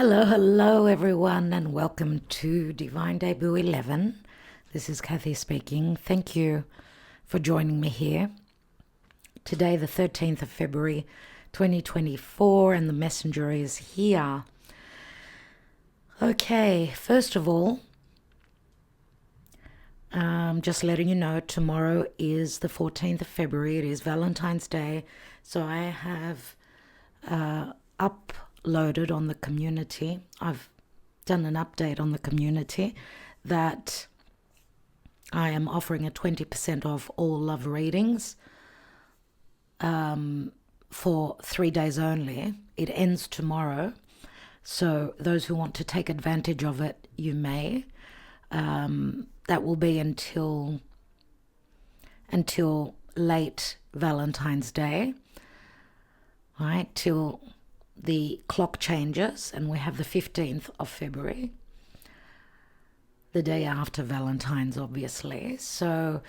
Hello everyone, and welcome to Divine Debut 11. This is Kathy speaking. Thank you for joining me here. Today, the 13th of February 2024, and the messenger is here. Okay, first of all, just letting you know, tomorrow is the 14th of February. It is Valentine's Day. So I have uploaded on the community. I've done an update on the community that I am offering a 20% off all love readings for 3 days only. It ends tomorrow. So those who want to take advantage of it, you may. That will be until late Valentine's Day, right? Till the clock changes, and we have the 15th of February, the day after Valentine's, obviously. So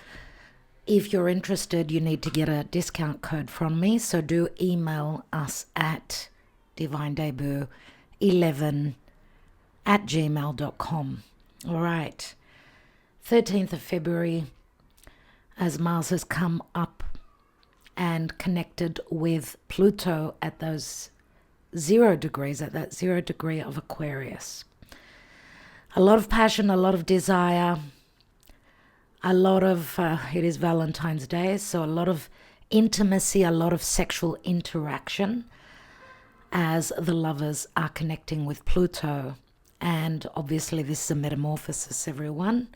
if you're interested, you need to get a discount code from me. So do email us at divinedebut11@gmail.com. All right. 13th of February, as Mars has come up and connected with Pluto at those 0 degrees, at that 0 degree of Aquarius. A lot of passion, a lot of desire, a lot of, it is Valentine's Day, so a lot of intimacy, a lot of sexual interaction as the lovers are connecting with Pluto. And obviously this is a metamorphosis, everyone,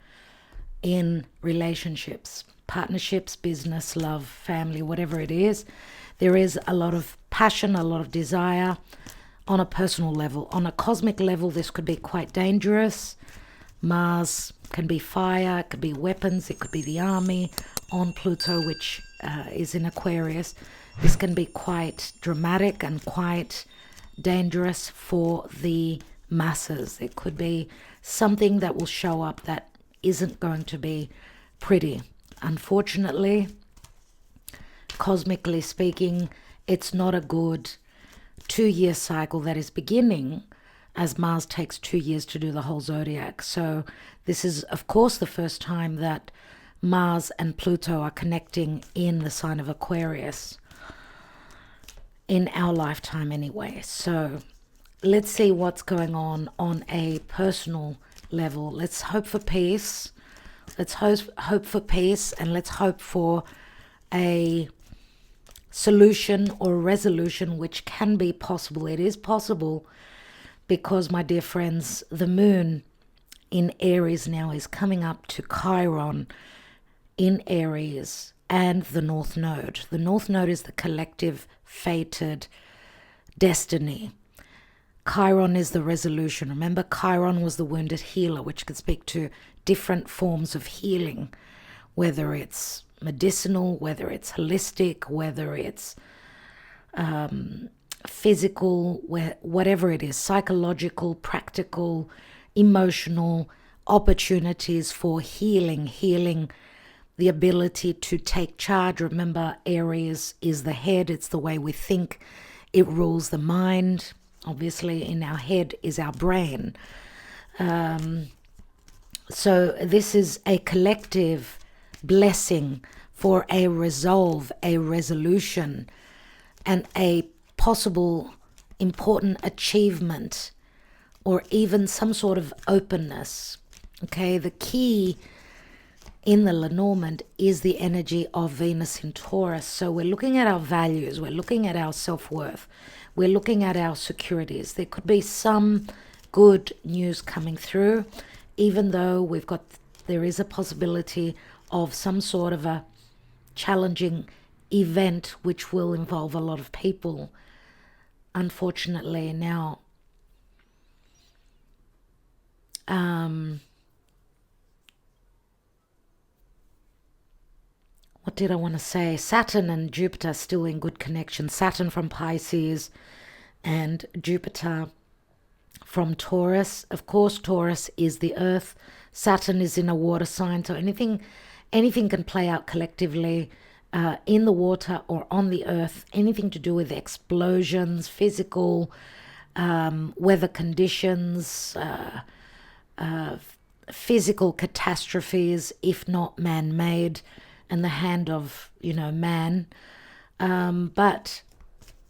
in relationships, partnerships, business, love, family, whatever it is. There is a lot of passion, a lot of desire on a personal level. On a cosmic level, this could be quite dangerous. Mars can be fire, it could be weapons, it could be the army. On Pluto, which is in Aquarius, this can be quite dramatic and quite dangerous for the masses. It could be something that will show up that isn't going to be pretty. Unfortunately, cosmically speaking, it's not a good 2-year cycle that is beginning, as Mars takes 2 years to do the whole zodiac. So this is, of course, the first time that Mars and Pluto are connecting in the sign of Aquarius, in our lifetime anyway. So let's see what's going on a personal level. Let's hope for peace. Let's hope for peace, and let's hope for a solution or resolution which can be possible. It is possible because, my dear friends, the moon in Aries now is coming up to Chiron in Aries and the North Node. The North Node is the collective fated destiny. Chiron is the resolution. Remember, Chiron was the wounded healer, which could speak to different forms of healing, whether it's medicinal, whether it's holistic, whether it's physical, whatever it is, psychological, practical, emotional, opportunities for healing, the ability to take charge. Remember, Aries is the head. It's the way we think. It rules the mind. Obviously, in our head is our brain. So this is a collective blessing for a resolve, a resolution, and a possible important achievement, or even some sort of openness. Okay, the key in the Lenormand is the energy of Venus in Taurus. So we're looking at our values, we're looking at our self-worth, we're looking at our securities. There could be some good news coming through, even though there is a possibility of some sort of a challenging event which will involve a lot of people, unfortunately. Now, what did I want to say? Saturn and Jupiter still in good connection. Saturn from Pisces and Jupiter from Taurus. Of course, Taurus is the earth. Saturn is in a water sign, so anything can play out collectively in the water or on the earth. Anything to do with explosions, physical, weather conditions, physical catastrophes, if not man-made, and the hand of, man. But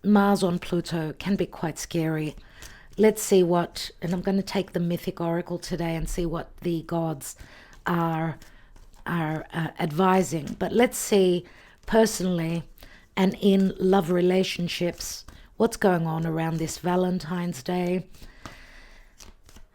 Mars on Pluto can be quite scary. Let's see and I'm going to take the Mythic Oracle today and see what the gods are advising. But let's see personally and in love relationships what's going on around this Valentine's Day.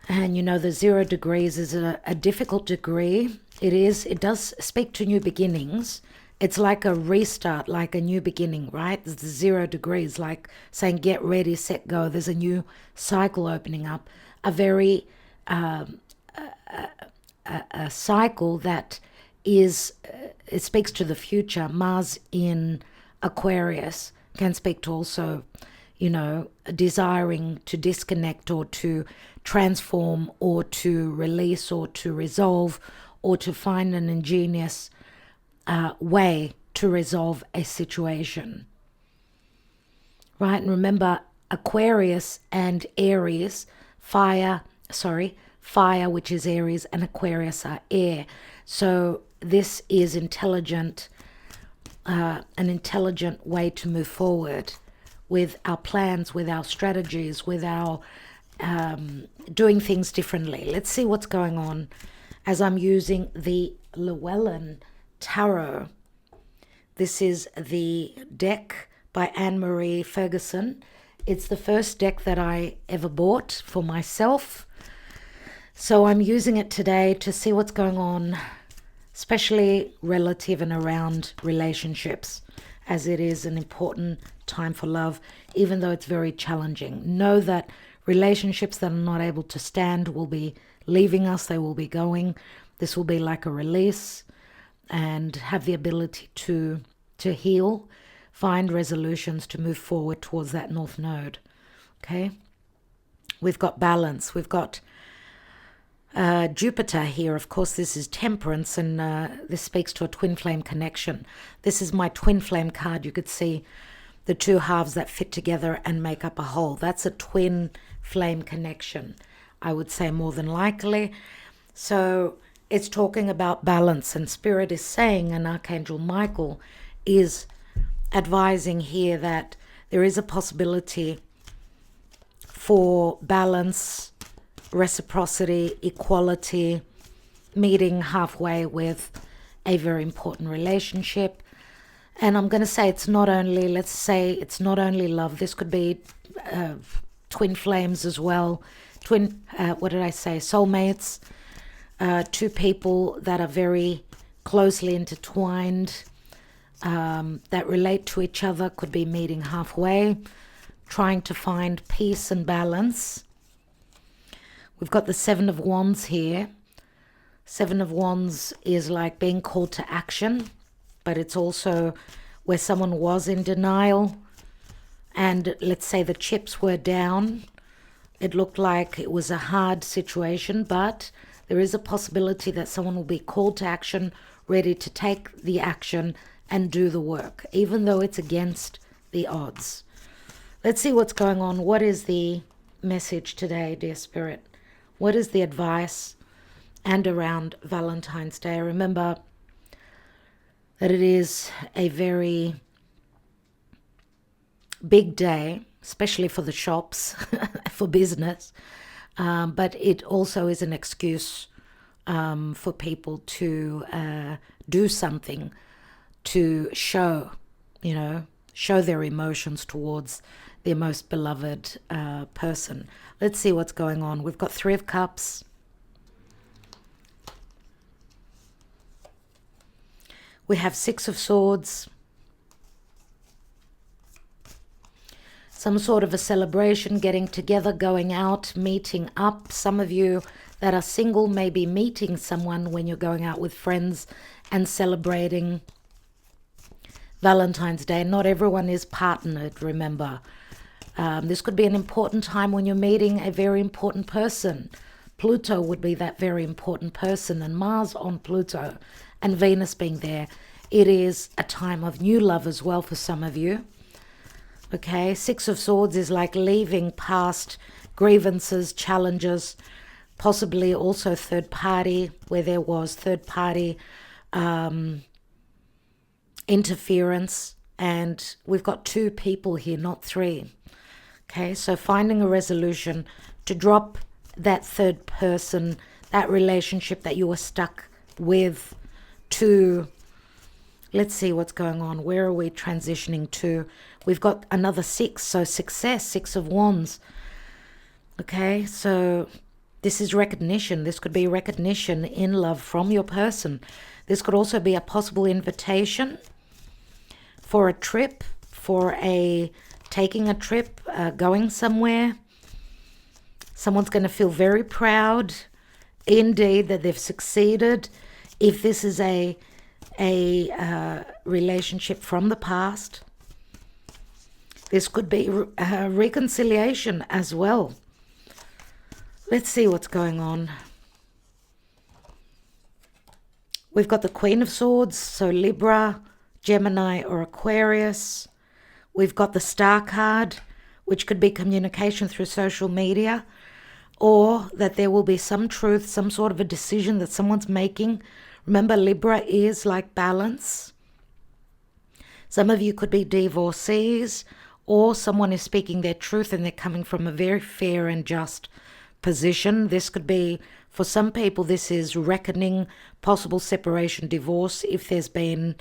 And the 0 degrees is a difficult degree. It does speak to new beginnings. It's like a restart, like a new beginning, right? It's the 0 degrees, like saying get ready, set, go. There's a new cycle opening up, a very a cycle that is, it speaks to the future. Mars in Aquarius can speak to also, desiring to disconnect or to transform or to release or to resolve or to find an ingenious way to resolve a situation. Right? And remember, Aquarius and Aries, fire, which is Aries, and Aquarius are air. So this is an intelligent way to move forward with our plans, with our strategies, with our doing things differently. Let's see what's going on as I'm using the Llewellyn Tarot. This is the deck by Anne-Marie Ferguson. It's the first deck that I ever bought for myself. So I'm using it today to see what's going on, especially relative and around relationships, as it is an important time for love, even though it's very challenging. Know that relationships that are not able to stand will be leaving us, they will be going. This will be like a release and have the ability to heal, find resolutions to move forward towards that North Node. Okay? We've got balance. We've got Jupiter here. Of course, this is temperance, and this speaks to a twin flame connection. This is my twin flame card. You could see the two halves that fit together and make up a whole. That's a twin flame connection, I would say, more than likely. So it's talking about balance, and Spirit is saying, and Archangel Michael is advising here that there is a possibility for balance, reciprocity, equality, meeting halfway with a very important relationship. And I'm going to say it's not only love. This could be twin flames as well. Soulmates. Two people that are very closely intertwined, that relate to each other, could be meeting halfway, trying to find peace and balance. We've got the 7 of Wands here. 7 of Wands is like being called to action, but it's also where someone was in denial, and let's say the chips were down. It looked like it was a hard situation, but there is a possibility that someone will be called to action, ready to take the action and do the work, even though it's against the odds. Let's see what's going on. What is the message today, dear Spirit? What is the advice and around Valentine's Day? Remember that it is a very big day, especially for the shops, for business. But it also is an excuse for people to do something to show their emotions towards their most beloved person. Let's see what's going on. We've got 3 of Cups. We have 6 of Swords. Some sort of a celebration, getting together, going out, meeting up. Some of you that are single may be meeting someone when you're going out with friends and celebrating Valentine's Day. Not everyone is partnered, remember. This could be an important time when you're meeting a very important person. Pluto would be that very important person, and Mars on Pluto and Venus being there. It is a time of new love as well for some of you. Okay, Six of Swords is like leaving past grievances, challenges, possibly also third party, where there was third party interference. And we've got two people here, not three. Okay, so finding a resolution to drop that third person, that relationship that you were stuck with, to, let's see what's going on. Where are we transitioning to? We've got another six, so success, Six of Wands. Okay, so this is recognition. This could be recognition in love from your person. This could also be a possible invitation for a trip, for taking a trip, going somewhere. Someone's going to feel very proud indeed that they've succeeded. If this is a relationship from the past, this could be reconciliation as well. Let's see what's going on. We've got the Queen of Swords, so Libra, Gemini or Aquarius. We've got the Star card, which could be communication through social media, or that there will be some truth, some sort of a decision that someone's making. Remember, Libra is like balance. Some of you could be divorcees, or someone is speaking their truth and they're coming from a very fair and just position. This could be, for some people, this is reckoning, possible separation, divorce, if there's been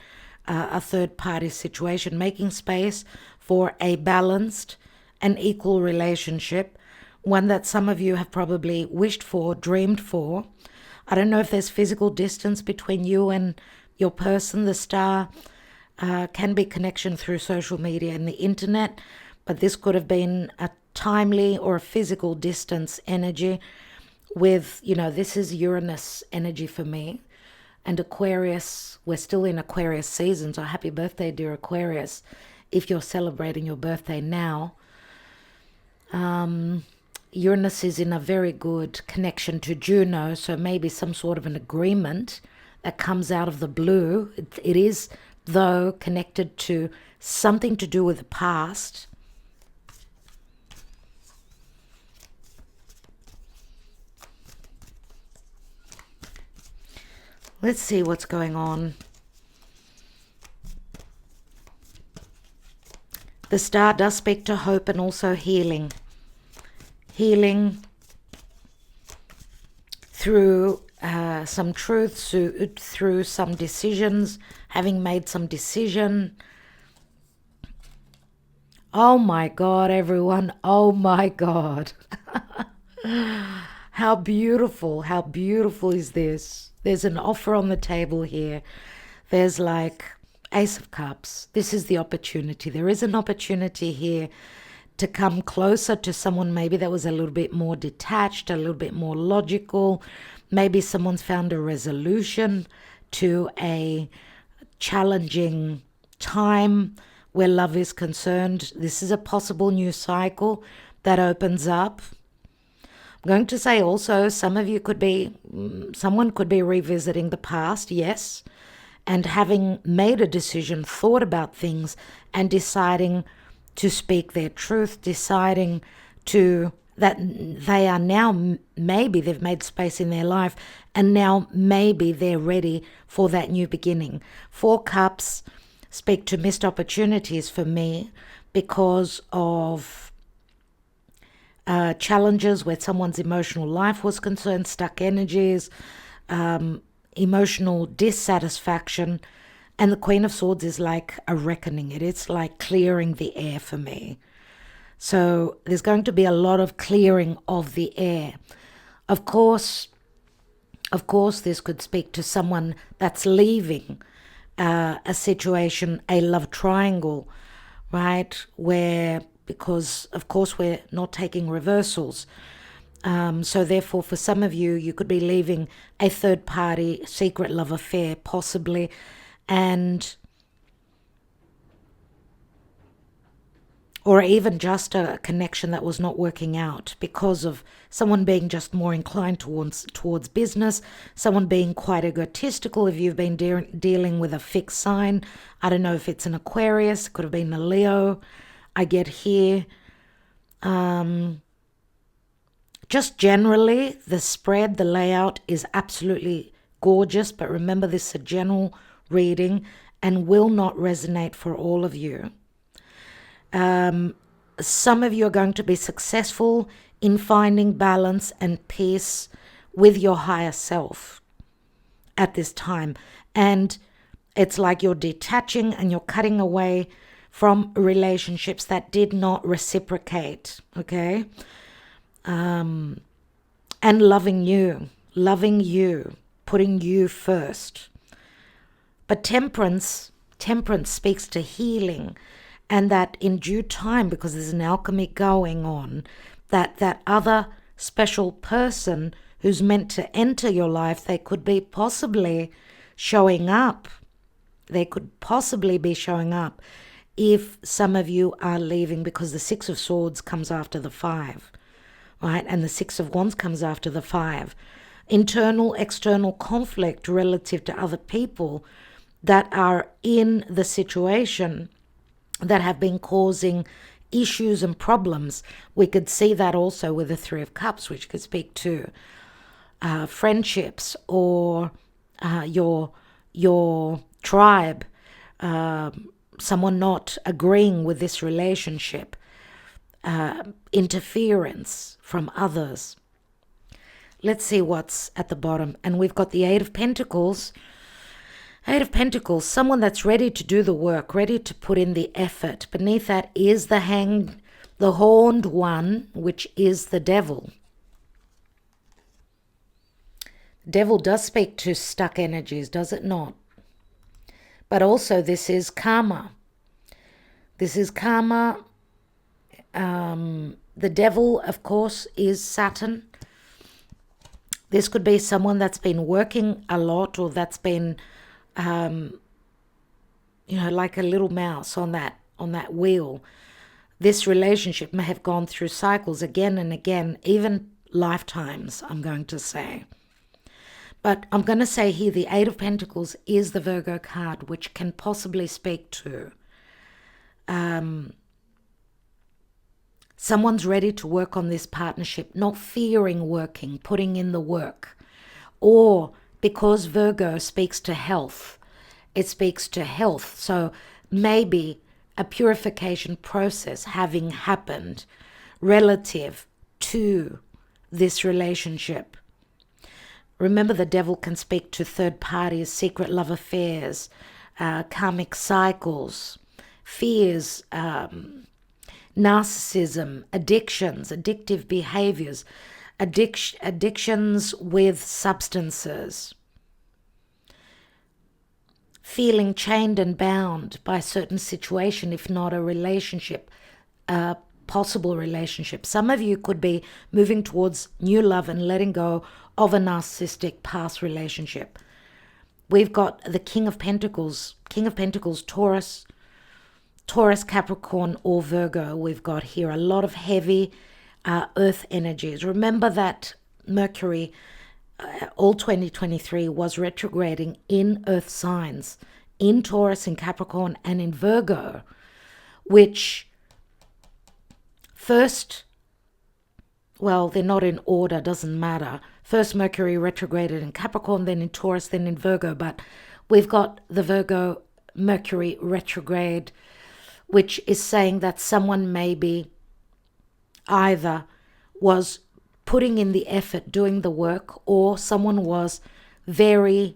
a third party situation, making space for a balanced and equal relationship, one that some of you have probably wished for, dreamed for. I don't know if there's physical distance between you and your person. The Star can be connection through social media and the internet, but this could have been a timely or a physical distance energy with, this is Uranus energy for me. And Aquarius, we're still in Aquarius season, so happy birthday, dear Aquarius, if you're celebrating your birthday now. Uranus is in a very good connection to Juno, so maybe some sort of an agreement that comes out of the blue. It is, though, connected to something to do with the past. Let's see what's going on. The Star does speak to hope and also healing. Healing through some truths, through some decisions, having made some decision. Oh my God, everyone. Oh my God. How beautiful is this? There's an offer on the table here. There's like Ace of Cups. This is the opportunity. There is an opportunity here to come closer to someone maybe that was a little bit more detached, a little bit more logical. Maybe someone's found a resolution to a challenging time where love is concerned. This is a possible new cycle that opens up. I'm going to say also someone could be revisiting the past, yes, and having made a decision, thought about things and deciding to speak their truth, deciding that they are now, maybe they've made space in their life and now maybe they're ready for that new beginning. Four Cups speak to missed opportunities for me because of challenges where someone's emotional life was concerned, stuck energies, emotional dissatisfaction. And the Queen of Swords is like a reckoning. It's like clearing the air for me. So there's going to be a lot of clearing of the air. Of course, this could speak to someone that's leaving a situation, a love triangle, right? Because of course we're not taking reversals. So therefore, for some of you, you could be leaving a third party secret love affair, possibly, or even just a connection that was not working out because of someone being just more inclined towards business, someone being quite egotistical. If you've been dealing with a fixed sign, I don't know if it's an Aquarius, it could have been a Leo, I get here just generally the spread, the layout is absolutely gorgeous, but remember this is a general reading and will not resonate for all of you. Some of you are going to be successful in finding balance and peace with your higher self at this time. And it's like you're detaching and you're cutting away from relationships that did not reciprocate, okay? And loving you, putting you first. But temperance speaks to healing, and that in due time, because there's an alchemy going on, that other special person who's meant to enter your life, they could be possibly showing up. They could possibly be showing up if some of you are leaving, because the Six of Swords comes after the Five, right? And the Six of Wands comes after the Five. Internal, external conflict relative to other people that are in the situation that have been causing issues and problems. We could see that also with the Three of Cups, which could speak to friendships or your tribe, someone not agreeing with this relationship, interference from others. Let's see what's at the bottom. And we've got the Eight of Pentacles. Eight of Pentacles, someone that's ready to do the work, ready to put in the effort. Beneath that is the horned one, which is the Devil. Devil does speak to stuck energies, does it not? But also this is karma. This is karma. The Devil, of course, is Saturn. This could be someone that's been working a lot, or that's been, like a little mouse on that wheel. This relationship may have gone through cycles again and again, even lifetimes, I'm going to say. But I'm going to say here the Eight of Pentacles is the Virgo card, which can possibly speak to someone's ready to work on this partnership, not fearing working, putting in the work. Or because Virgo speaks to health, it speaks to health. So maybe a purification process having happened relative to this relationship. Remember, the Devil can speak to third parties, secret love affairs, karmic cycles, fears, narcissism, addictions, addictive behaviors, addictions with substances, feeling chained and bound by a certain situation, if not a relationship, a possible relationship. Some of you could be moving towards new love and letting go of a narcissistic past relationship. We've got the King of Pentacles, Taurus, Capricorn, or Virgo. We've got here a lot of heavy earth energies. Remember that Mercury, all 2023, was retrograding in earth signs, in Taurus, in Capricorn, and in Virgo, which first, well, they're not in order, doesn't matter. First Mercury retrograded in Capricorn, then in Taurus, then in Virgo. But we've got the Virgo Mercury retrograde, which is saying that someone maybe either was putting in the effort, doing the work, or someone was very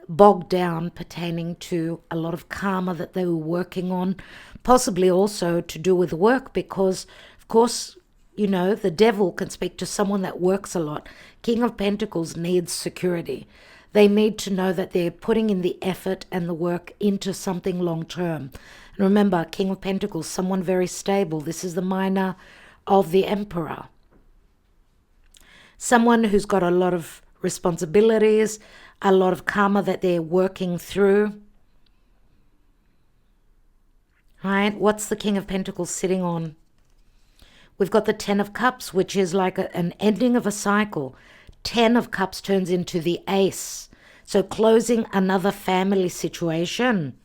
bogged down pertaining to a lot of karma that they were working on, possibly also to do with work, because, of course, the Devil can speak to someone that works a lot. King of Pentacles needs security. They need to know that they're putting in the effort and the work into something long-term. And remember, King of Pentacles, someone very stable. This is the minor of the Emperor. Someone who's got a lot of responsibilities, a lot of karma that they're working through. Right? What's the King of Pentacles sitting on? We've got the Ten of Cups, which is like an ending of a cycle. Ten of Cups turns into the Ace. So closing another family situation.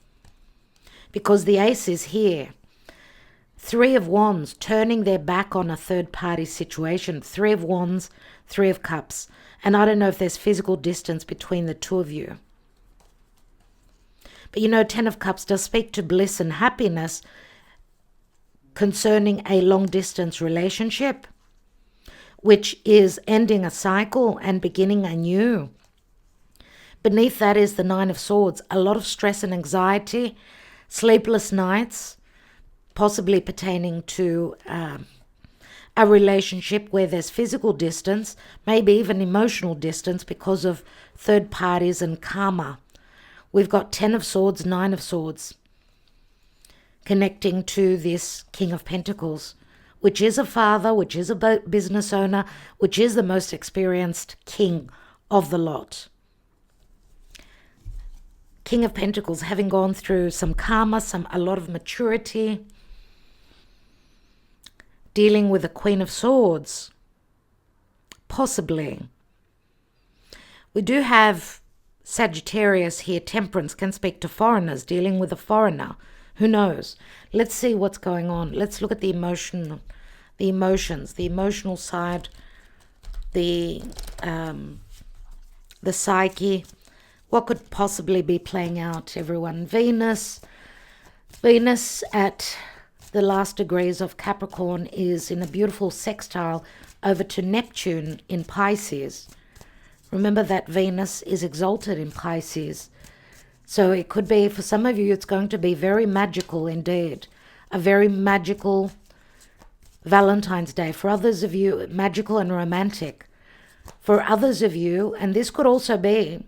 Because the Ace is here. Three of Wands, turning their back on a third-party situation. Three of Wands, Three of Cups. And I don't know if there's physical distance between the two of you. But you know, Ten of Cups does speak to bliss and happiness concerning a long-distance relationship, which is ending a cycle and beginning anew. Beneath that is the Nine of Swords. A lot of stress and anxiety, sleepless nights, possibly pertaining to a relationship where there's physical distance, maybe even emotional distance because of third parties and karma. We've got Ten of Swords, Nine of Swords, connecting to this King of Pentacles, which is a father, which is a business owner, which is the most experienced king of the lot. King of Pentacles having gone through some karma, a lot of maturity, dealing with the Queen of Swords, possibly. We do have Sagittarius here. Temperance can speak to foreigners, dealing with a foreigner. Who knows? Let's see what's going on. Let's look at the emotions, the emotional side, the psyche. What could possibly be playing out, everyone? Venus at the last degrees of Capricorn is in a beautiful sextile over to Neptune in Pisces. Remember that Venus is exalted in Pisces. So it could be, for some of you, it's going to be very magical indeed. A very magical Valentine's Day. For others of you, magical and romantic. For others of you, and this could also be,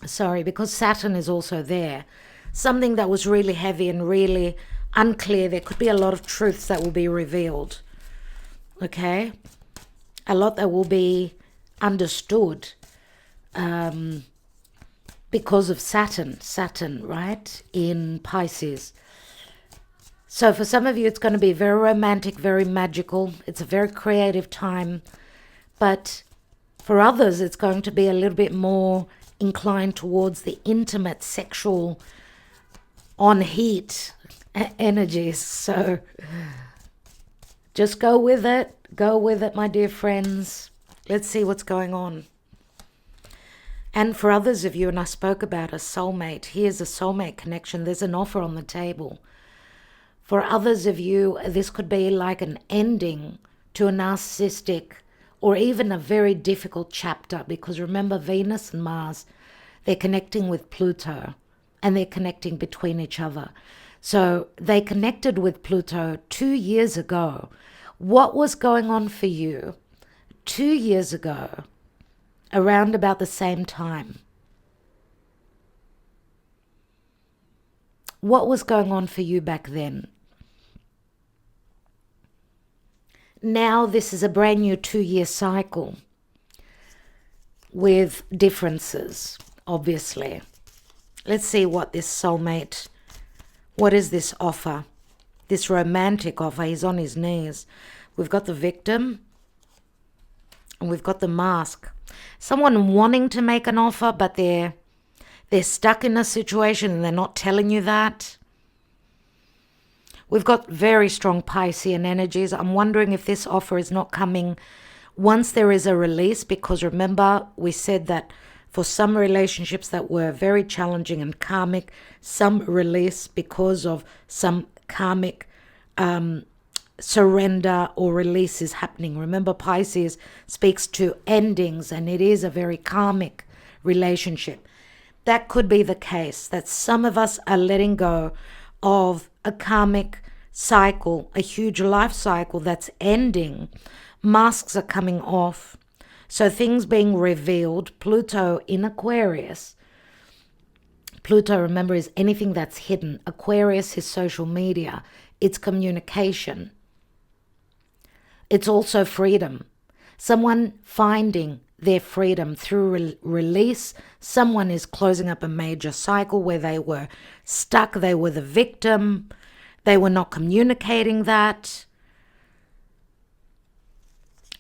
because Saturn is also there, something that was really heavy and really unclear. There could be a lot of truths that will be revealed. Okay? A lot that will be understood because of Saturn, right, in Pisces. So for some of you, it's going to be very romantic, very magical. It's a very creative time. But for others, it's going to be a little bit more inclined towards the intimate, sexual, on heat energies. So just go with it. Go with it, my dear friends. Let's see what's going on. And for others of you, and I spoke about a soulmate, here's a soulmate connection. There's an offer on the table. For others of you, this could be like an ending to a narcissistic or even a very difficult chapter, because remember, Venus and Mars, they're connecting with Pluto and they're connecting between each other. So they connected with Pluto 2 years ago. What was going on for you 2 years ago, around about the same time? What was going on for you back then? Now this is a brand new 2-year cycle with differences, obviously. Let's see what this soulmate, what is this offer? This romantic offer. He's on his knees. We've got the victim and we've got the mask. Someone wanting to make an offer, but they're stuck in a situation and they're not telling you that. We've got very strong Piscean energies. I'm wondering if this offer is not coming once there is a release, because remember, we said that for some relationships that were very challenging and karmic, some release because of some karmic surrender or release is happening. Remember, Pisces speaks to endings, and it is a very karmic relationship. That could be the case, that some of us are letting go of a karmic cycle, a huge life cycle that's ending. Masks are coming off. So things being revealed. Pluto in Aquarius. Pluto, remember, is anything that's hidden. Aquarius is social media. It's communication. It's also freedom. Someone finding their freedom through release. Someone is closing up a major cycle where they were stuck. They were the victim. They were not communicating that.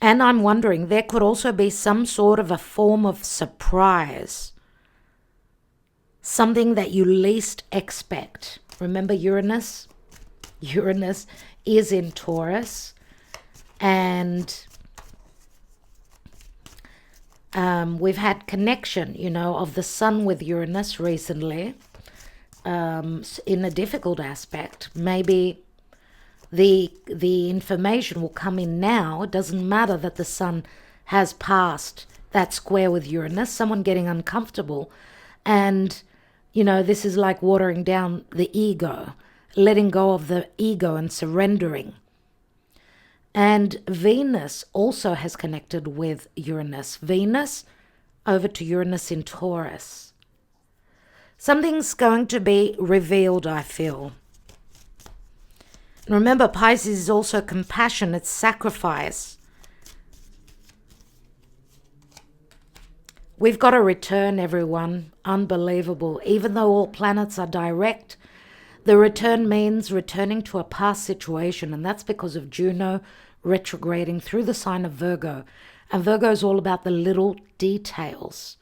And I'm wondering, there could also be some sort of a form of surprise. Something that you least expect. Remember Uranus? Uranus is in Taurus, and we've had connection, of the sun with Uranus recently, in a difficult aspect. Maybe the information will come in now. It doesn't matter that the sun has passed that square with Uranus. Someone getting uncomfortable, and this is like watering down the ego, letting go of the ego and surrendering. And Venus also has connected with Uranus. Venus over to Uranus in Taurus. Something's going to be revealed, I feel. Remember, Pisces is also compassion, it's sacrifice. We've got a return, everyone. Unbelievable. Even though all planets are direct, the return means returning to a past situation, and that's because of Juno retrograding through the sign of Virgo. And Virgo is all about the little details.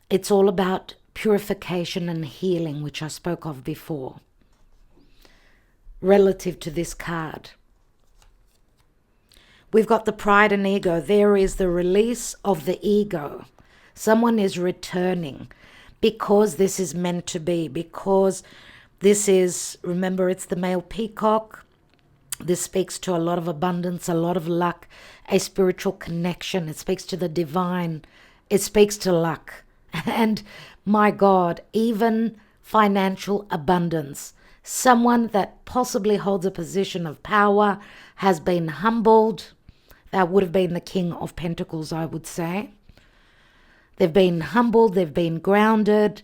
It's all about purification and healing, which I spoke of before, relative to this card. We've got the pride and ego. There is the release of the ego. Someone is returning because this is meant to be, because this is, remember, it's the male peacock. This speaks to a lot of abundance, a lot of luck, a spiritual connection. It speaks to the divine. It speaks to luck. And my God, even financial abundance. Someone that possibly holds a position of power has been humbled. That would have been the King of Pentacles, I would say. They've been humbled. They've been grounded.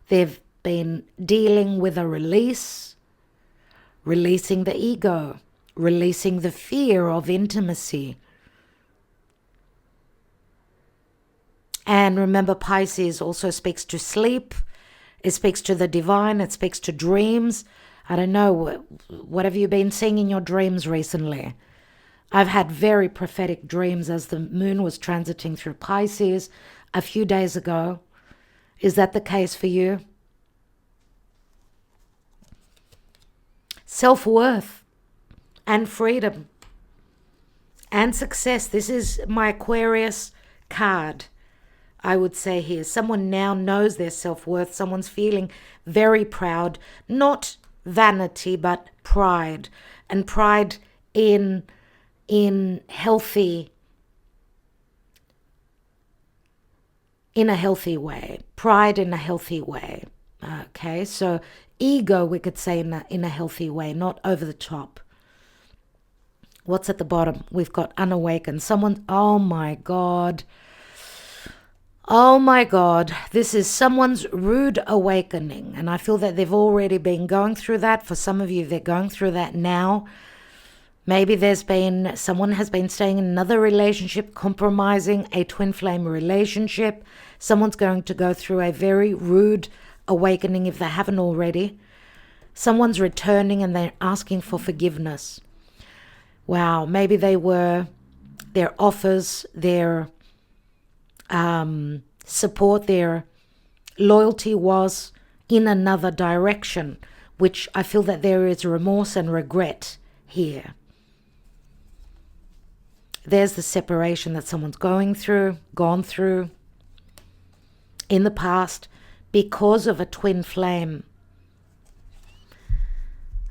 They've been dealing with a release, releasing the ego, releasing the fear of intimacy. And remember, Pisces also speaks to sleep. It speaks to the divine. It speaks to dreams. I don't know, what have you been seeing in your dreams recently? I've had very prophetic dreams as the moon was transiting through Pisces a few days ago. Is that the case for you? Self-worth and freedom and success. This is my Aquarius card, I would say here. Someone now knows their self-worth. Someone's feeling very proud. Not vanity, but pride. And pride in healthy, in a healthy way. Pride in a healthy way. Okay, so ego, we could say, in a healthy way, not over the top. What's at the bottom? We've got unawakened. Someone, oh my God. Oh my God, this is someone's rude awakening. And I feel that they've already been going through that. For some of you, they're going through that now. Maybe someone has been staying in another relationship, compromising a twin flame relationship. Someone's going to go through a very rude awakening if they haven't already. Someone's returning and they're asking for forgiveness. Wow, maybe their offers, their support, their loyalty was in another direction, which I feel that there is remorse and regret here. There's the separation that someone's gone through in the past because of a twin flame.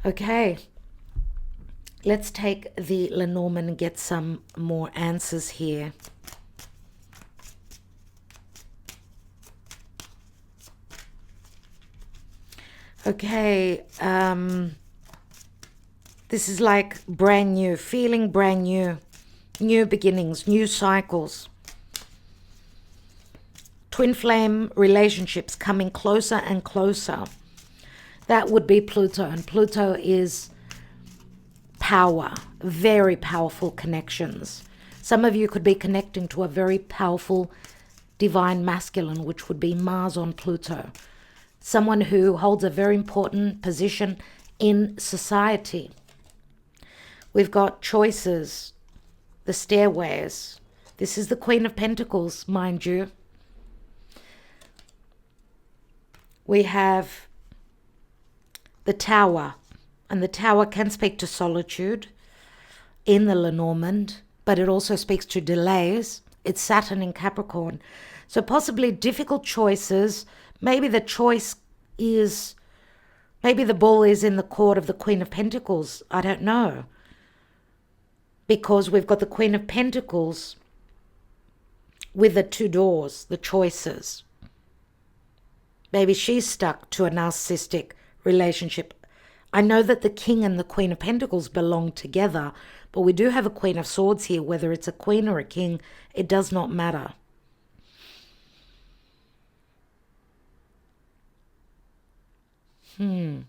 Okay, let's take the Lenormand and get some more answers here. Okay, this is like brand new, feeling brand new, new beginnings, new cycles. Twin flame relationships coming closer and closer. That would be Pluto, and Pluto is power, very powerful connections. Some of you could be connecting to a very powerful divine masculine, which would be Mars on Pluto. Someone who holds a very important position in society. We've got choices, the stairways. This is the Queen of Pentacles, mind you. We have the Tower, And the Tower can speak to solitude in the Lenormand, but it also speaks to delays. It's Saturn in Capricorn. So possibly difficult choices. Maybe the choice is, maybe the ball is in the court of the Queen of Pentacles. I don't know. Because we've got the Queen of Pentacles with the two doors, the choices. Maybe she's stuck to a narcissistic relationship. I know that the King and the Queen of Pentacles belong together, but we do have a Queen of Swords here. Whether it's a queen or a king, it does not matter. The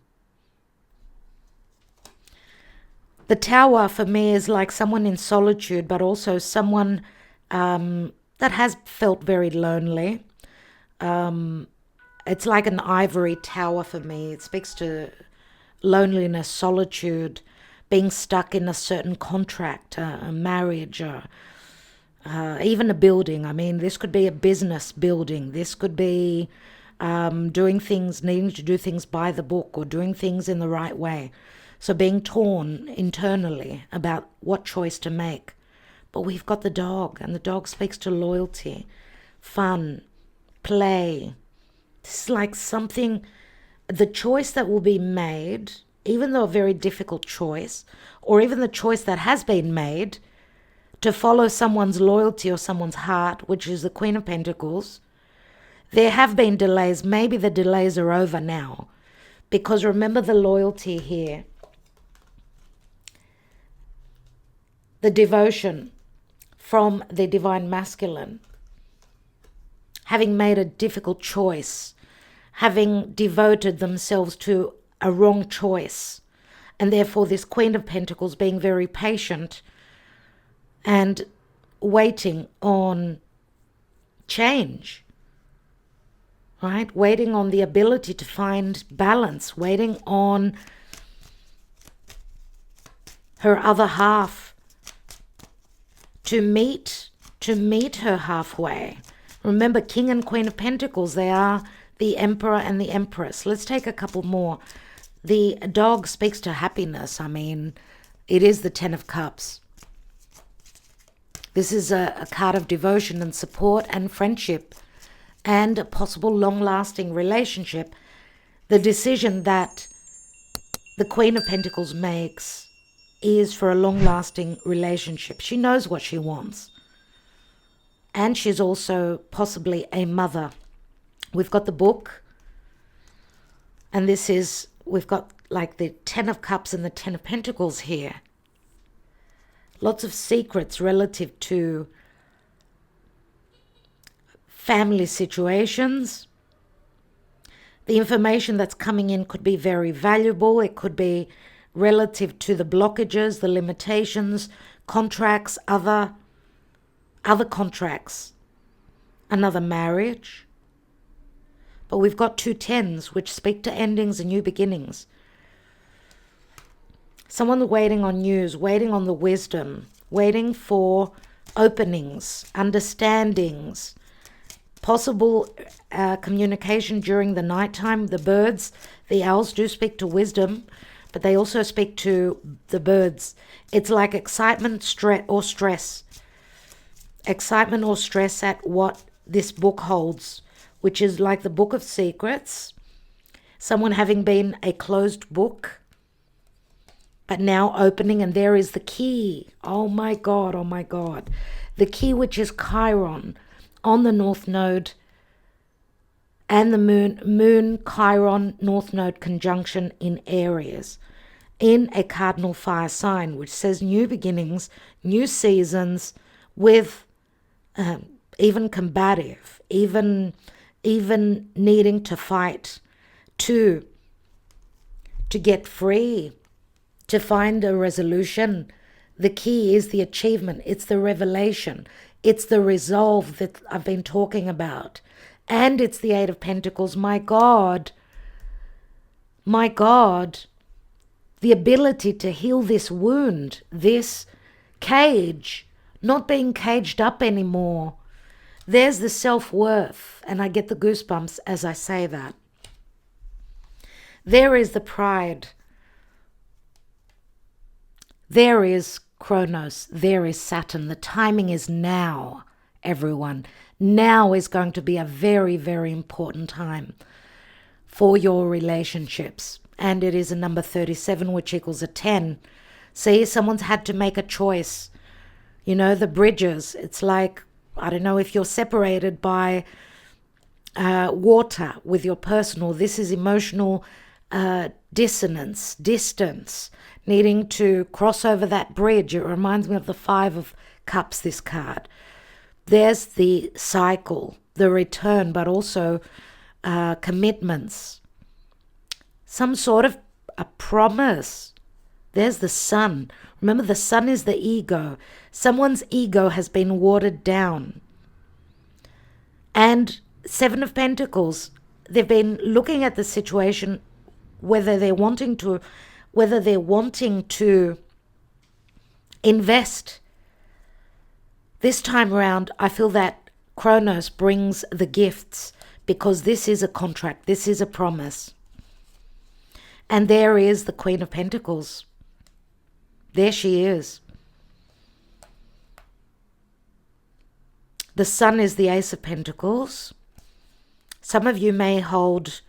Tower for me is like someone in solitude, but also someone that has felt very lonely. It's like an ivory tower for me. It speaks to loneliness, solitude, being stuck in a certain contract, a marriage, even a building. I mean, this could be a business building. This could be doing things, needing to do things by the book or doing things in the right way. So being torn internally about what choice to make. But we've got the dog, and the dog speaks to loyalty, fun, play. This is like something, the choice that will be made, even though a very difficult choice, or even the choice that has been made to follow someone's loyalty or someone's heart, which is the Queen of Pentacles. There have been delays. Maybe the delays are over now. Because remember the loyalty here. The devotion from the Divine Masculine. Having made a difficult choice. Having devoted themselves to a wrong choice. And therefore this Queen of Pentacles being very patient and waiting on change. Right? Waiting on the ability to find balance. Waiting on her other half to meet her halfway. Remember, King and Queen of Pentacles, they are the Emperor and the Empress. Let's take a couple more. The dog speaks to happiness. I mean, it is the Ten of Cups. This is a card of devotion and support and friendship and a possible long-lasting relationship. The decision that the Queen of Pentacles makes is for a long-lasting relationship. She knows what she wants. And she's also possibly a mother. We've got the book. And this is, we've got like the Ten of Cups and the Ten of Pentacles here. Lots of secrets relative to family situations. The information that's coming in could be very valuable. It could be relative to the blockages, the limitations, contracts, other contracts, another marriage. But we've got two tens which speak to endings and new beginnings. Someone waiting on news, waiting on the wisdom, waiting for openings, understandings, possible communication during the nighttime. The birds, the owls do speak to wisdom, but they also speak to the birds. It's like excitement, stress. Excitement or stress at what this book holds, which is like the Book of Secrets. Someone having been a closed book, but now opening, and there is the key. Oh my God, oh my God. The key, which is Chiron on the North Node and the Moon Chiron North Node conjunction in Aries in a cardinal fire sign, which says new beginnings, new seasons, with even combative, even needing to fight to get free, to find a resolution. The key is the achievement. It's the revelation. It's the resolve that I've been talking about. And it's the Eight of Pentacles. My God, the ability to heal this wound, this cage, not being caged up anymore. There's the self-worth, and I get the goosebumps as I say that. There is the pride There is Kronos, there is Saturn. The timing is now, everyone. Now is going to be a very, very important time for your relationships. And it is a number 37, which equals a 10. See, someone's had to make a choice. You know, the bridges. It's like, I don't know, if you're separated by water with your person, or this is emotional dissonance, distance, needing to cross over that bridge. It reminds me of the Five of Cups, this card. There's the cycle, the return, but also commitments. Some sort of a promise. There's the sun. Remember, the sun is the ego. Someone's ego has been watered down. And Seven of Pentacles, they've been looking at the situation, whether they're wanting to invest. This time around, I feel that Kronos brings the gifts, because this is a contract, this is a promise. And there is the Queen of Pentacles. There she is. The Sun is the Ace of Pentacles. Some of you may hold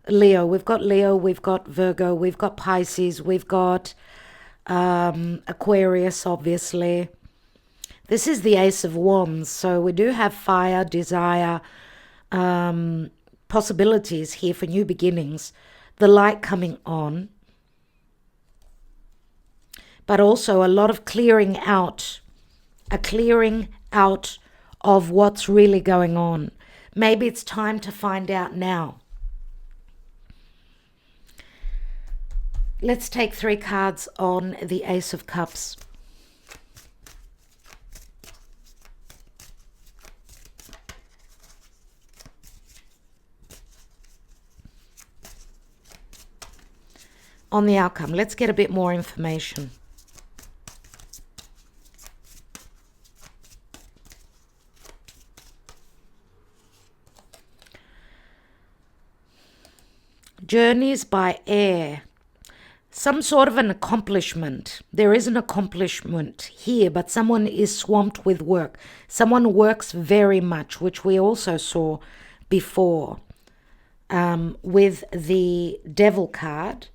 Leo. We've got Virgo, we've got Pisces, we've got Aquarius, obviously. This is the Ace of Wands, so we do have fire, desire, possibilities here for new beginnings, the light coming on, but also a lot of clearing out, a clearing out of what's really going on. Maybe it's time to find out now. Let's take 3 cards on the Ace of Cups. On the outcome, let's get a bit more information. Journeys by air. Some sort of an accomplishment. There is an accomplishment here, but someone is swamped with work. Someone works very much, which we also saw before with the Devil card,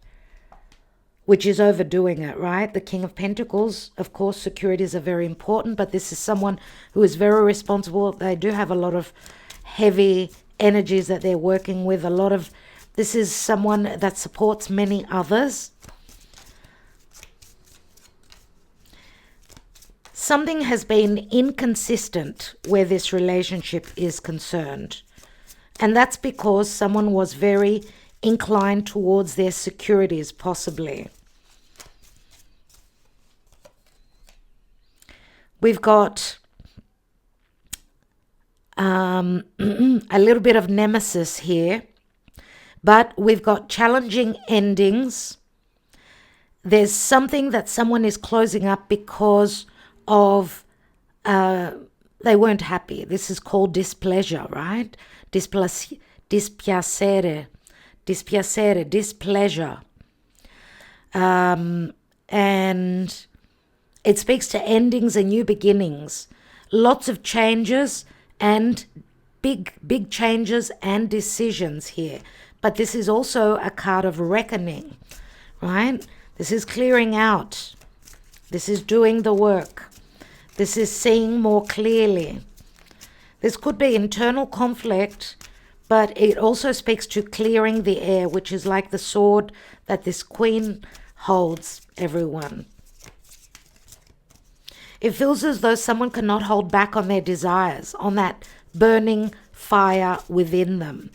which is overdoing it, right? The King of Pentacles, of course, securities are very important, but this is someone who is very responsible. They do have a lot of heavy energies that they're working with, this is someone that supports many others. Something has been inconsistent where this relationship is concerned. And that's because someone was very inclined towards their securities, possibly. We've got a little bit of nemesis here. But we've got challenging endings. There's something that someone is closing up because of they weren't happy. This is called displeasure, right? Dispiacere, displeasure. And it speaks to endings and new beginnings. Lots of changes and big changes and decisions here. But this is also a card of reckoning, right? This is clearing out. This is doing the work. This is seeing more clearly. This could be internal conflict, but it also speaks to clearing the air, which is like the sword that this queen holds, everyone. It feels as though someone cannot hold back on their desires, on that burning fire within them.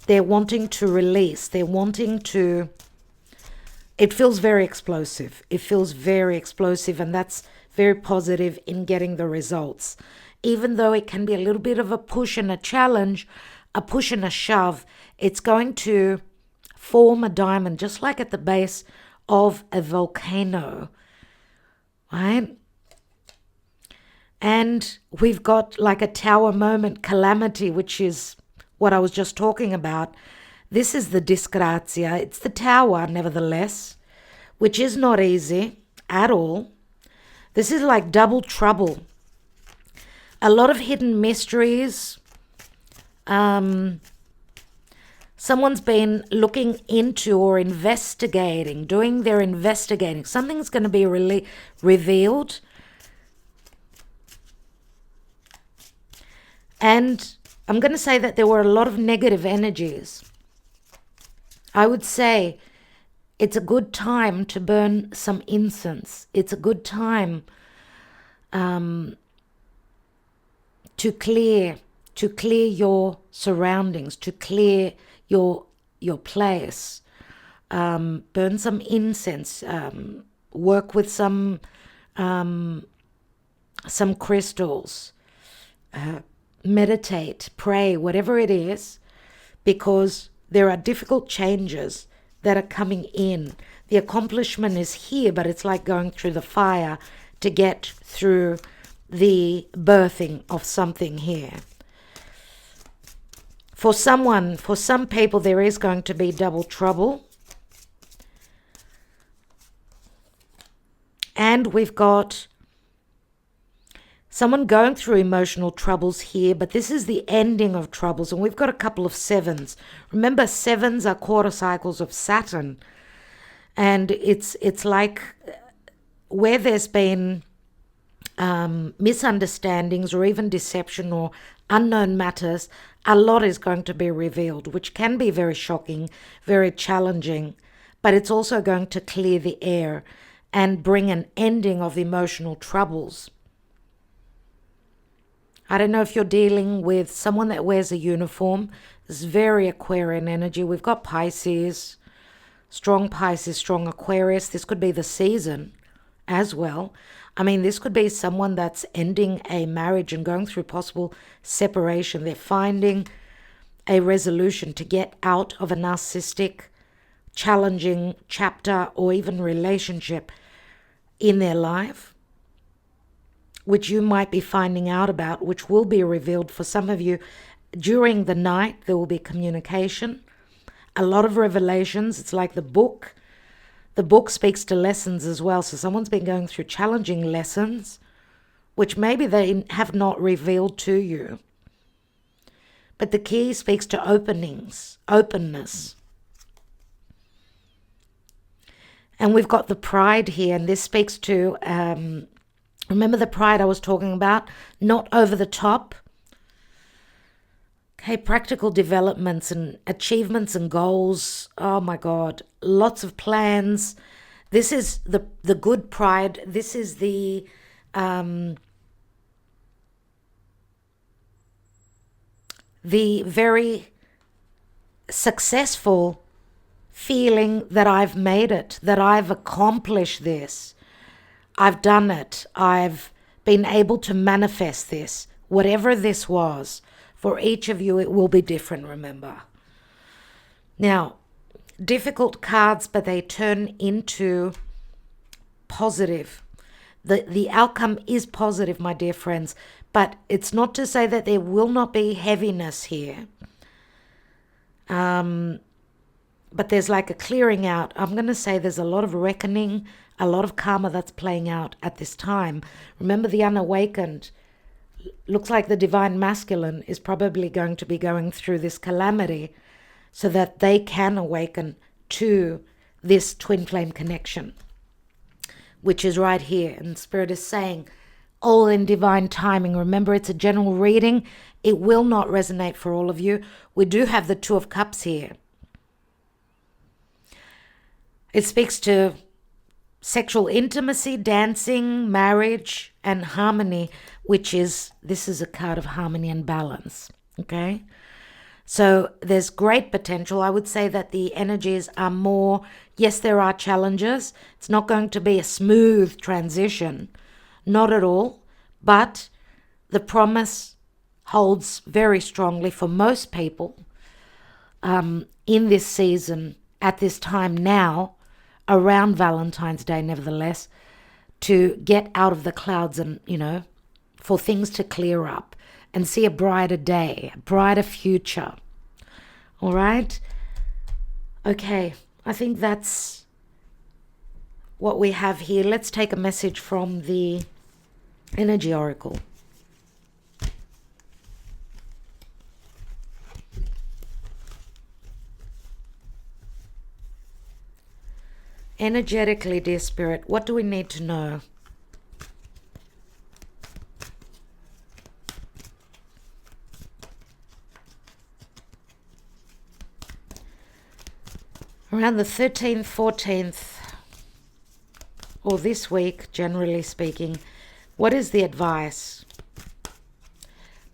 They're wanting to release. They're wanting to... It feels very explosive. It feels very explosive, and that's very positive in getting the results. Even though it can be a little bit of a push and a challenge, a push and a shove, it's going to form a diamond, just like at the base of a volcano, right? And we've got like a tower moment, calamity, which is what I was just talking about. This is the disgrazia. It's the tower, nevertheless, which is not easy. at all. This is like double trouble. A lot of hidden mysteries. Someone's been looking into or investigating, doing their investigating. Something's going to be revealed. And I'm going to say that there were a lot of negative energies. I would say it's a good time to burn some incense. It's a good time to clear your surroundings, to clear your place. Burn some incense. Work with some crystals. Meditate, pray, whatever it is, because there are difficult changes that are coming in. The accomplishment is here, but it's like going through the fire to get through the birthing of something here. For some people, there is going to be double trouble. And we've got someone going through emotional troubles here, but this is the ending of troubles. And we've got a couple of sevens. Remember, sevens are quarter cycles of Saturn. And it's like where there's been misunderstandings or even deception or unknown matters, a lot is going to be revealed, which can be very shocking, very challenging, but it's also going to clear the air and bring an ending of emotional troubles. I don't know if you're dealing with someone that wears a uniform. It's very Aquarian energy. We've got Pisces, strong Aquarius. This could be the season as well. I mean, this could be someone that's ending a marriage and going through possible separation. They're finding a resolution to get out of a narcissistic, challenging chapter or even relationship in their life, which you might be finding out about, which will be revealed for some of you. During the night, there will be communication, a lot of revelations. It's like the book. The book speaks to lessons as well. So someone's been going through challenging lessons, which maybe they have not revealed to you. But the key speaks to openness. And we've got the pride here, and this speaks to, remember the pride I was talking about? Not over the top. Okay, practical developments and achievements and goals. Oh my God, lots of plans. This is the good pride. This is the very successful feeling that I've made it, that I've accomplished this. I've done it. I've been able to manifest this. Whatever this was, for each of you, it will be different, remember. Now, difficult cards, but they turn into positive. The outcome is positive, my dear friends, but it's not to say that there will not be heaviness here. But there's like a clearing out. I'm going to say there's a lot of reckoning, a lot of karma that's playing out at this time. Remember, the unawakened, looks like the divine masculine is probably going to be going through this calamity so that they can awaken to this twin flame connection, which is right here. And Spirit is saying, all in divine timing. Remember, it's a general reading. It will not resonate for all of you. We do have the Two of Cups here. It speaks to sexual intimacy, dancing, marriage, and harmony, this is a card of harmony and balance, okay? So there's great potential. I would say that the energies are more, yes, there are challenges. It's not going to be a smooth transition, not at all, but the promise holds very strongly for most people in this season, at this time now, around Valentine's Day, nevertheless, to get out of the clouds and, for things to clear up and see a brighter day, a brighter future. All right? Okay, I think that's what we have here. Let's take a message from the Energy Oracle. Energetically, dear Spirit, what do we need to know? Around the 13th, 14th, or this week, generally speaking, what is the advice?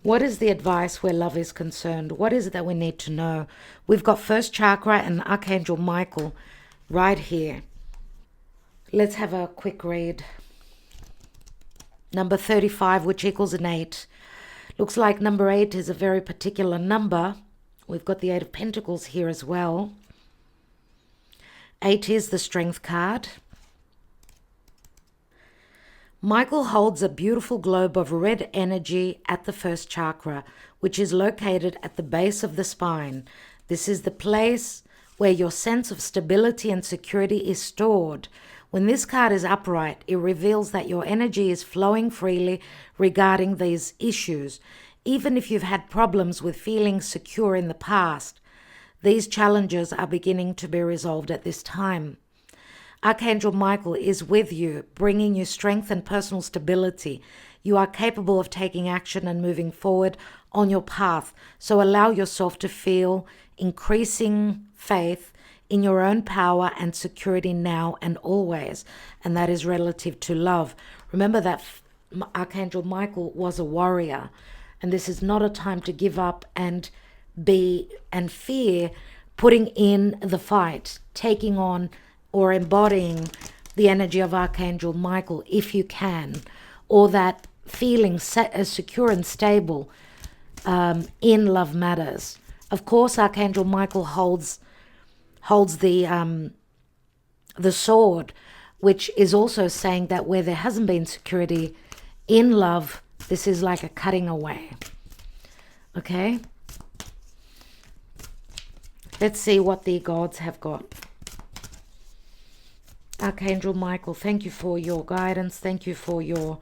What is the advice where love is concerned? What is it that we need to know? We've got first chakra and Archangel Michael right here. Let's have a quick read. Number 35, which equals an 8. Looks like number 8 is a very particular number. We've got the 8 of Pentacles here as well. 8 is the Strength card. Michael holds a beautiful globe of red energy at the first chakra, which is located at the base of the spine. This is the place where your sense of stability and security is stored. When this card is upright, it reveals that your energy is flowing freely regarding these issues. Even if you've had problems with feeling secure in the past, these challenges are beginning to be resolved at this time. Archangel Michael is with you, bringing you strength and personal stability. You are capable of taking action and moving forward on your path, so allow yourself to feel increasing faith in your own power and security now and always, and that is relative to love. Remember that Archangel Michael was a warrior, and this is not a time to give up and fear putting in the fight, taking on or embodying the energy of Archangel Michael if you can, or that feeling secure and stable in love matters. Of course, Archangel Michael holds the sword, which is also saying that where there hasn't been security in love, this is like a cutting away. Okay? Let's see what the gods have got. Archangel Michael, thank you for your guidance. Thank you for your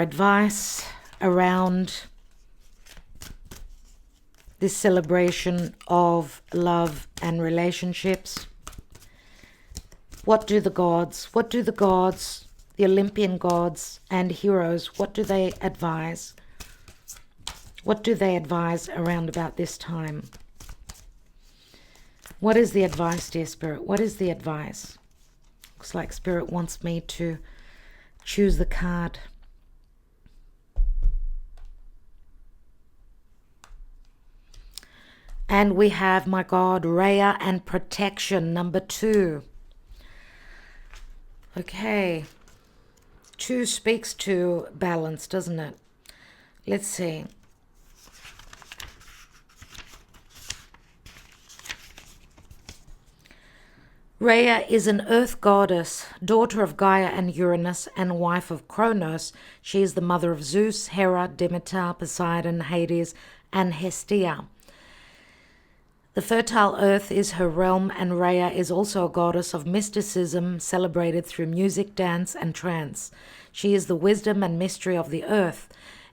advice around this celebration of love and relationships. What do the gods, the Olympian gods and heroes, what do they advise? What do they advise around about this time? What is the advice, dear Spirit? What is the advice? Looks like Spirit wants me to choose the card. And we have, my God, Raya and protection, number 2. Okay. 2 speaks to balance, doesn't it? Let's see. Rhea is an earth goddess, daughter of Gaia and Uranus, and wife of Kronos. She is the mother of Zeus, Hera, Demeter, Poseidon, Hades, and Hestia. The fertile earth is her realm, and Rhea is also a goddess of mysticism, celebrated through music, dance, and trance. She is the wisdom and mystery of the earth.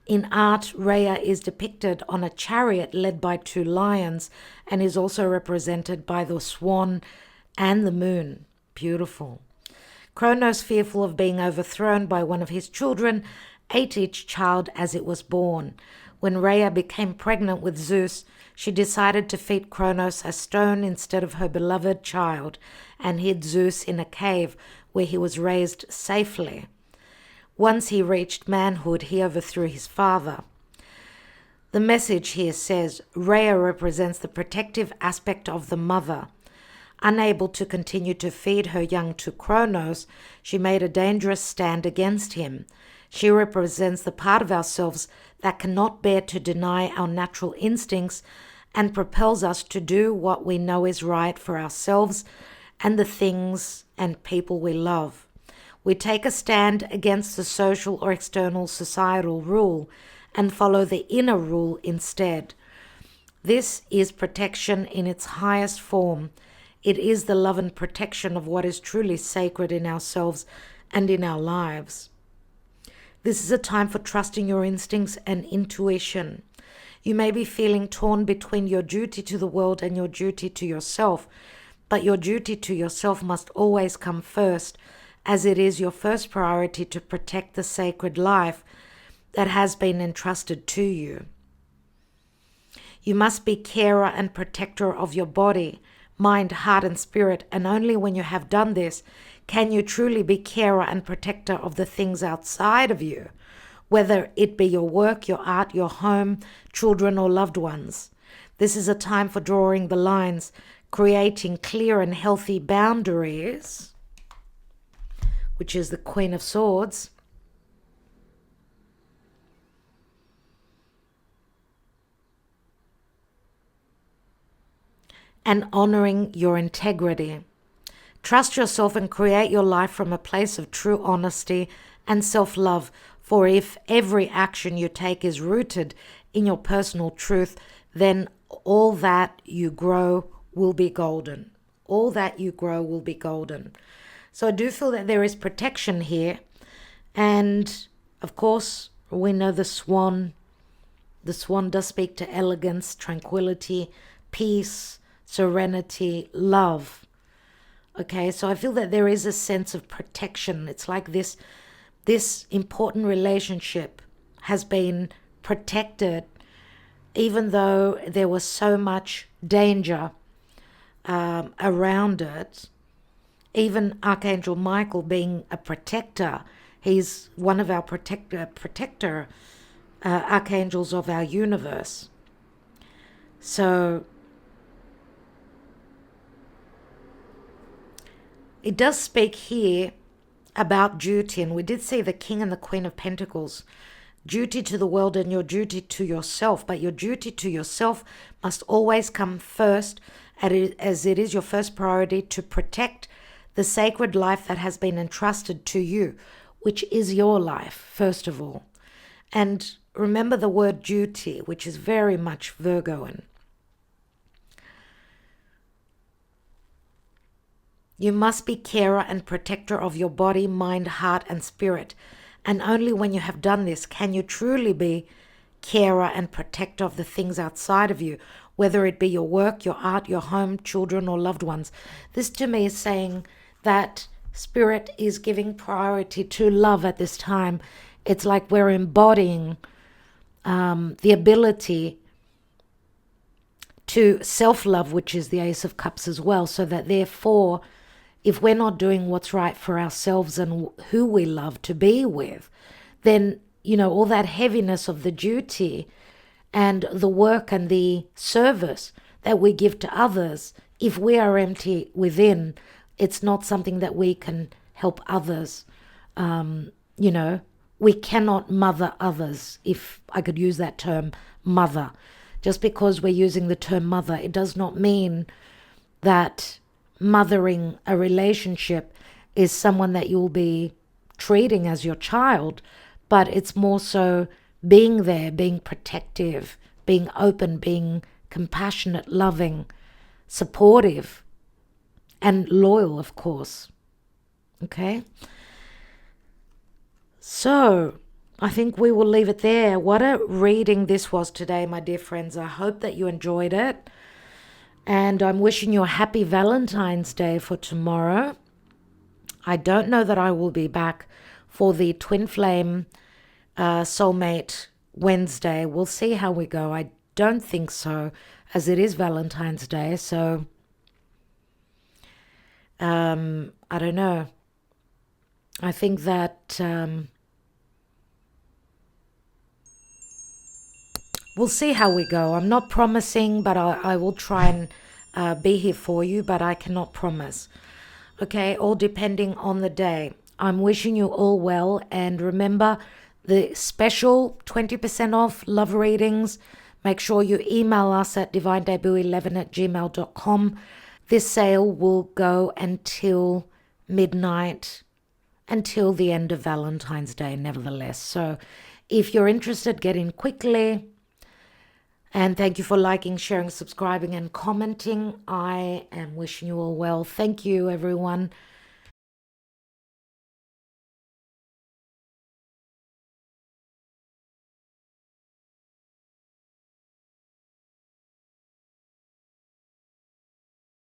In art, Rhea is depicted on a chariot led by 2 lions, and is also represented by the swan and the moon. Beautiful. Kronos, fearful of being overthrown by one of his children, ate each child as it was born. When Rhea became pregnant with Zeus, she decided to feed Kronos a stone instead of her beloved child, and hid Zeus in a cave where he was raised safely. Once he reached manhood, he overthrew his father. The message here says Rhea represents the protective aspect of the mother. Unable to continue to feed her young to Kronos, she made a dangerous stand against him. She represents the part of ourselves that cannot bear to deny our natural instincts and propels us to do what we know is right for ourselves and the things and people we love. We take a stand against the social or external societal rule and follow the inner rule instead. This is protection in its highest form. It is the love and protection of what is truly sacred in ourselves and in our lives. This is a time for trusting your instincts and intuition. You may be feeling torn between your duty to the world and your duty to yourself, but your duty to yourself must always come first, as it is your first priority to protect the sacred life that has been entrusted to you. You must be carer and protector of your body, mind, heart, and spirit, and only when you have done this can you truly be carer and protector of the things outside of you, whether it be your work, your art, your home, children, or loved ones. This is a time for drawing the lines, creating clear and healthy boundaries, which is the Queen of Swords, and honoring your integrity. Trust yourself and create your life from a place of true honesty and self-love, for if every action you take is rooted in your personal truth, then all that you grow will be golden. All that you grow will be golden. So I do feel that there is protection here. And of course, we know the swan. The swan does speak to elegance, tranquility, peace, serenity, love. Okay, so I feel that there is a sense of protection. It's like this important relationship has been protected, even though there was so much danger around it. Even Archangel Michael being a protector, he's one of our protector archangels of our universe. So it does speak here about duty, and we did see the King and the Queen of Pentacles. Duty to the world and your duty to yourself, but your duty to yourself must always come first, as it is your first priority to protect the sacred life that has been entrusted to you, which is your life, first of all. And remember the word duty, which is very much Virgoan. You must be carer and protector of your body, mind, heart, and spirit. And only when you have done this can you truly be carer and protector of the things outside of you, whether it be your work, your art, your home, children, or loved ones. This to me is saying that Spirit is giving priority to love at this time. It's like we're embodying the ability to self-love, which is the Ace of Cups as well, so that therefore, if we're not doing what's right for ourselves and who we love to be with, then, you know, all that heaviness of the duty and the work and the service that we give to others, if we are empty within, it's not something that we can help others. You know, we cannot mother others, if I could use that term, mother. Just because we're using the term mother, it does not mean that mothering a relationship is someone that you'll be treating as your child, but it's more so being there, being protective, being open, being compassionate, loving, supportive, and loyal, of course. Okay? So I think we will leave it there. What a reading this was today, my dear friends. I hope that you enjoyed it. And I'm wishing you a happy Valentine's Day for tomorrow. I don't know that I will be back for the Twin Flame Soulmate Wednesday. We'll see how we go. I don't think so, as it is Valentine's Day. So, I don't know. I think that we'll see how we go. I'm not promising, but I will try and be here for you, but I cannot promise. Okay, all depending on the day. I'm wishing you all well, and remember the special 20% off love readings. Make sure you email us at divinedebut11@gmail.com. This sale will go until midnight, until the end of Valentine's Day, nevertheless. So if you're interested, get in quickly. And thank you for liking, sharing, subscribing, and commenting. I am wishing you all well. Thank you, everyone.